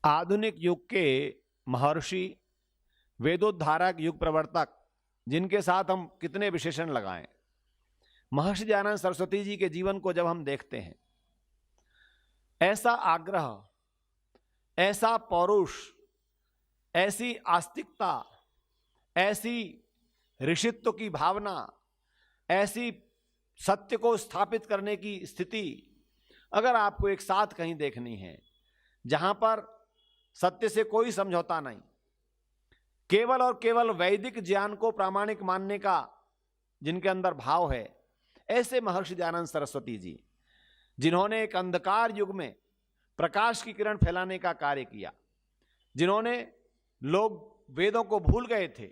आधुनिक युग के महर्षि, वेदोद्धारक, युग प्रवर्तक, जिनके साथ हम कितने विशेषण लगाएं, महर्षि दयानंद सरस्वती जी के जीवन को जब हम देखते हैं, ऐसा आग्रह, ऐसा पौरुष, ऐसी आस्तिकता, ऐसी ऋषित्व की भावना, ऐसी सत्य को स्थापित करने की स्थिति अगर आपको एक साथ कहीं देखनी है, जहां पर सत्य से कोई समझौता नहीं, केवल और केवल वैदिक ज्ञान को प्रामाणिक मानने का जिनके अंदर भाव है, ऐसे महर्षि दयानंद सरस्वती जी, जिन्होंने एक अंधकार युग में प्रकाश की किरण फैलाने का कार्य किया, जिन्होंने लोग वेदों को भूल गए थे,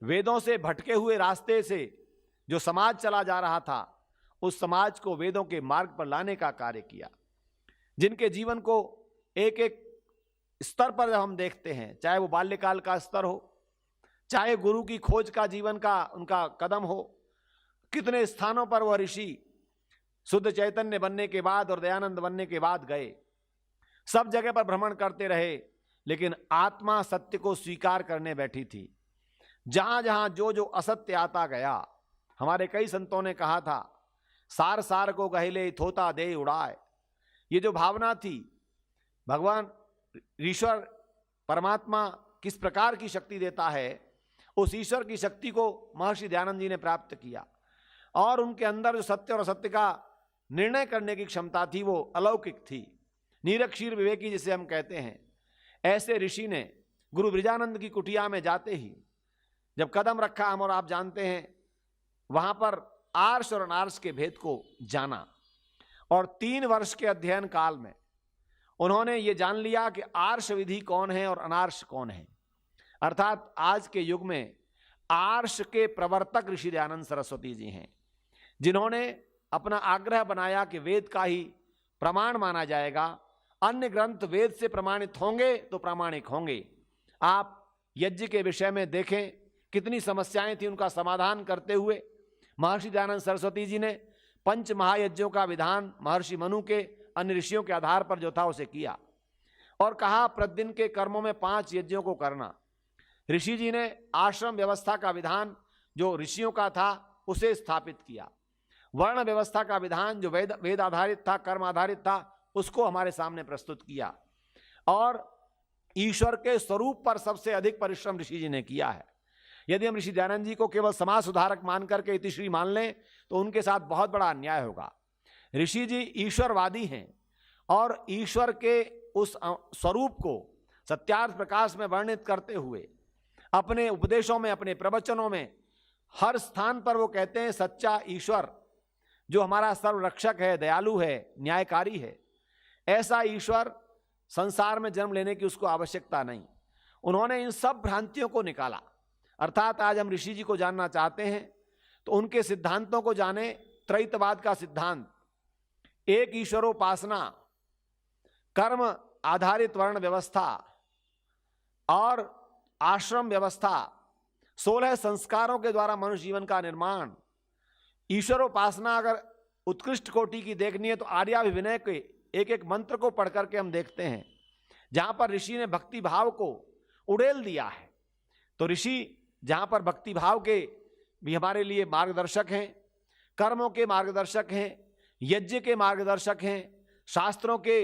वेदों से भटके हुए रास्ते से जो समाज चला जा रहा था, उस समाज को वेदों के मार्ग पर लाने का कार्य किया, जिनके जीवन को एक एक स्तर पर जब हम देखते हैं, चाहे वो बाल्यकाल का स्तर हो, चाहे गुरु की खोज का जीवन का उनका कदम हो, कितने स्थानों पर वह ऋषि शुद्ध चैतन्य बनने के बाद और दयानंद बनने के बाद गए, सब जगह पर भ्रमण करते रहे, लेकिन आत्मा सत्य को स्वीकार करने बैठी थी। जहां जहां जो जो असत्य आता गया, हमारे कई संतों ने कहा था, सार सार को कहले थोता दे उड़ाए। ये जो भावना थी, भगवान ईश्वर परमात्मा किस प्रकार की शक्ति देता है, उस ईश्वर की शक्ति को महर्षि दयानंद जी ने प्राप्त किया, और उनके अंदर जो सत्य और असत्य का निर्णय करने की क्षमता थी, वो अलौकिक थी, निरक्षीर विवेकी जिसे हम कहते हैं। ऐसे ऋषि ने गुरु ब्रजानंद की कुटिया में जाते ही जब कदम रखा, हम और आप जानते हैं, वहां पर आर्ष और अनार्ष के भेद को जाना, और 3 वर्ष के अध्ययन काल में उन्होंने ये जान लिया कि आर्ष विधि कौन है और अनार्ष कौन है। अर्थात आज के युग में आर्ष के प्रवर्तक ऋषि दयानंद सरस्वती जी हैं, जिन्होंने अपना आग्रह बनाया कि वेद का ही प्रमाण माना जाएगा, अन्य ग्रंथ वेद से प्रमाणित होंगे तो प्रामाणिक होंगे। आप यज्ञ के विषय में देखें, कितनी समस्याएं थी, उनका समाधान करते हुए महर्षि दयानंद सरस्वती जी ने 5 महायज्ञों का विधान महर्षि मनु के अन्य ऋषियों के आधार पर जो था उसे किया, और कहा प्रतिदिन के कर्मों में 5 यज्ञों को करना। ऋषि जी ने आश्रम व्यवस्था का विधान जो ऋषियों का था उसे स्थापित किया, वर्ण व्यवस्था का विधान जो वेद आधारित था, कर्म आधारित था, उसको हमारे सामने प्रस्तुत किया, और ईश्वर के स्वरूप पर सबसे अधिक परिश्रम ऋषि जी ने किया है। यदि हम ऋषि दयानंद जी को केवल समाज सुधारक मान करके इतिश्री मान लें तो उनके साथ बहुत बड़ा अन्याय होगा। ऋषि जी ईश्वरवादी हैं, और ईश्वर के उस स्वरूप को सत्यार्थ प्रकाश में वर्णित करते हुए अपने उपदेशों में, अपने प्रवचनों में हर स्थान पर वो कहते हैं, सच्चा ईश्वर जो हमारा सर्वरक्षक है, दयालु है, न्यायकारी है, ऐसा ईश्वर संसार में जन्म लेने की उसको आवश्यकता नहीं। उन्होंने इन सब भ्रांतियों को निकाला। अर्थात आज हम ऋषि जी को जानना चाहते हैं तो उनके सिद्धांतों को जाने। त्रैतवाद का सिद्धांत, एक ईश्वरोपासना, कर्म आधारित वर्ण व्यवस्था और आश्रम व्यवस्था, 16 संस्कारों के द्वारा मनुष्य जीवन का निर्माण। ईश्वरोपासना अगर उत्कृष्ट कोटि की देखनी है तो आर्याभिविनय के एक एक मंत्र को पढ़ करके हम देखते हैं, जहां पर ऋषि ने भक्ति भाव को उड़ेल दिया है। तो ऋषि जहां पर भक्ति भाव के भी हमारे लिए मार्गदर्शक हैं, कर्मों के मार्गदर्शक हैं, यज्ञ के मार्गदर्शक हैं, शास्त्रों के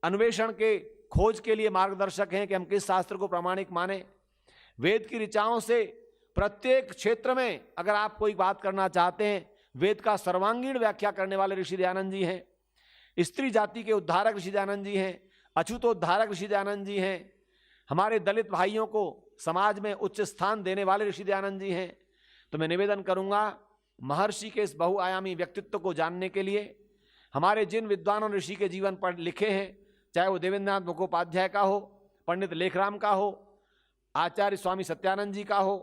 अन्वेषण के खोज के लिए मार्गदर्शक हैं कि हम किस शास्त्र को प्रामाणिक माने। वेद की ऋचाओं से प्रत्येक क्षेत्र में अगर आप कोई बात करना चाहते हैं, वेद का सर्वांगीण व्याख्या करने वाले ऋषि दयानंद जी हैं। स्त्री जाति के उद्धारक ऋषि दयानंद जी हैं, अछूतोद्धारक ऋषि दयानंद जी हैं, हमारे दलित भाइयों को समाज में उच्च स्थान देने वाले ऋषि दयानंद जी हैं। तो मैं निवेदन करूंगा, महर्षि के इस बहुआयामी व्यक्तित्व को जानने के लिए हमारे जिन विद्वानों ऋषि के जीवन पर लिखे हैं, चाहे वो देवेंद्रनाथ मुखोपाध्याय का हो, पंडित लेखराम का हो, आचार्य स्वामी सत्यानंद जी का हो,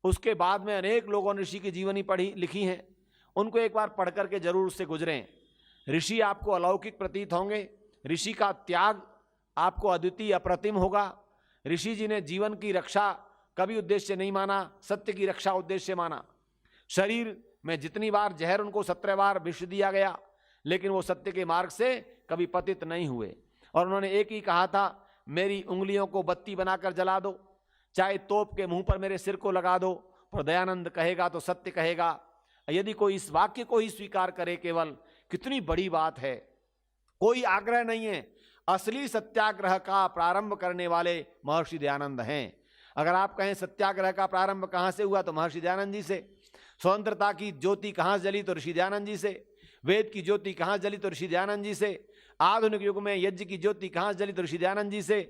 उसके बाद में अनेक लोगों ने ऋषि की जीवनी पढ़ी लिखी हैं, उनको एक बार पढ़ करके जरूर उससे गुजरें। ऋषि आपको अलौकिक प्रतीत होंगे, ऋषि का त्याग आपको अद्वितीय अप्रतिम होगा। ऋषि जी ने जीवन की रक्षा कभी उद्देश्य नहीं माना, सत्य की रक्षा उद्देश्य माना। शरीर में जितनी बार जहर उनको 17 बार विष दिया गया, लेकिन वो सत्य के मार्ग से कभी पतित नहीं हुए। और उन्होंने एक ही कहा था, मेरी उंगलियों को बत्ती बनाकर जला दो, चाहे तोप के मुंह पर मेरे सिर को लगा दो, पर दयानंद कहेगा तो सत्य कहेगा। यदि कोई इस वाक्य को ही स्वीकार करे केवल, कितनी बड़ी बात है। कोई आग्रह नहीं है, असली सत्याग्रह का प्रारंभ करने वाले महर्षि दयानंद हैं। अगर आप कहें सत्याग्रह का प्रारंभ कहाँ से हुआ तो महर्षि दयानंद जी से। स्वतंत्रता की ज्योति कहाँ जली तो ऋषि दयानंद जी से। वेद की ज्योति कहाँ जली तो ऋषि दयानंद जी से। आधुनिक युग में यज्ञ की ज्योति कहाँ जली तो ऋषि दयानंद जी से।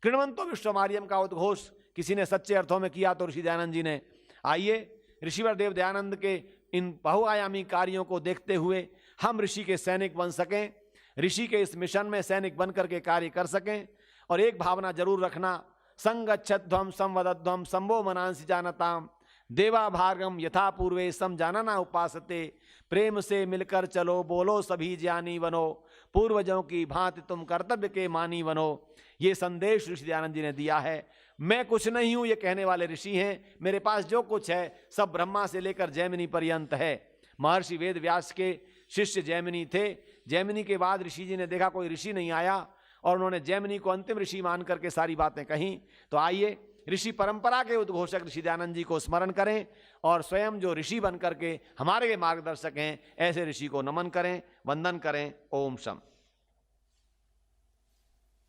कृण्वन्तो विश्वमार्यम का उद्घोष किसी ने सच्चे अर्थों में किया तो ऋषि दयानंद जी ने। आइए ऋषिवर देव दयानंद के इन बहुआयामी कार्यों को देखते हुए हम ऋषि के सैनिक बन सकें, ऋषि के इस मिशन में सैनिक बन करके कार्य कर सकें। और एक भावना जरूर रखना, संगच्छध्वम संवदध्वम संभो मनांसि जानताम देवा भार्गम यथा पूर्वे सम जानना उपासते। प्रेम से मिलकर चलो बोलो सभी ज्ञानी बनो, पूर्वजों की भांति तुम कर्तव्य के मानी बनो। ये संदेश ऋषि दयानंद जी ने दिया है। मैं कुछ नहीं हूं ये कहने वाले ऋषि हैं। मेरे पास जो कुछ है सब ब्रह्मा से लेकर जैमिनी पर्यंत है। महर्षि वेद व्यास के शिष्य जैमिनी थे। जैमिनी के बाद ऋषि जी ने देखा कोई ऋषि नहीं आया और उन्होंने जैमिनी को अंतिम ऋषि मान करके सारी बातें कहीं। तो आइए ऋषि परंपरा के उद्घोषक ऋषि दयानंद जी को स्मरण करें और स्वयं जो ऋषि बन करके हमारे मार्गदर्शक हैं ऐसे ऋषि को नमन करें, वंदन करें। ओम शम।